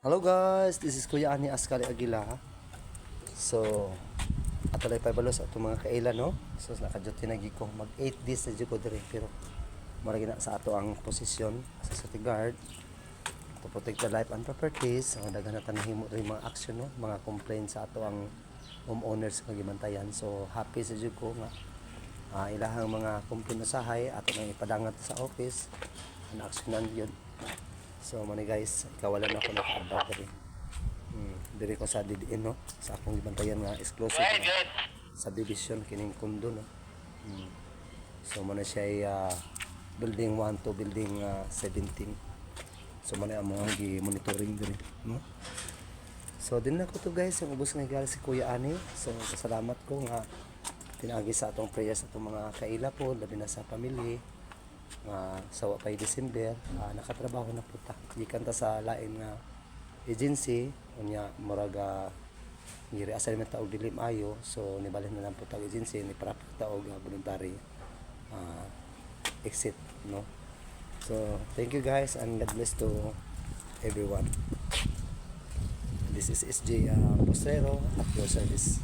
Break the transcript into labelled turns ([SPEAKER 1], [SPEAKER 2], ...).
[SPEAKER 1] Hello guys, this is Kuya Ani Ascari Aguila. So, atalay pa balos ato mga kaila no. So nakaduty na gid ko mag 8 days sa jud ko dire pero mura na sa ato ang posisyon sa security guard to protect the life and properties. So daghan na tanahimo rin mga action no, mga complaints sa ato ang homeowners nga gibantayan. So happy sa jud ko nga ilahang mga complaint usahay ato nang ipadangat sa office na aksyonan yun. So mani guys, ikawalan ako naka-abang diri. Diri ko sa DDN no, sa akong gibantayan nga exclusive na subdivision kining kundo no. So muna siya ay building 1 to building 17. So muna ang mga gi-monitoring diri no. So din na ko to guys, ang ubos nga gali si Kuya Ani. So salamat ko nga pinagi sa atong prayers sa atong mga kaila po, labi na sa pamilya sa wapay December nakatrabaho na puta gikan ta sa lain nga agency unya muraga giri assignment ta og dilim ayo, so nibalhin na lang puta agency ni para ta og voluntary exit no. So thank you guys and God bless to everyone. This is SJ Postero at your service.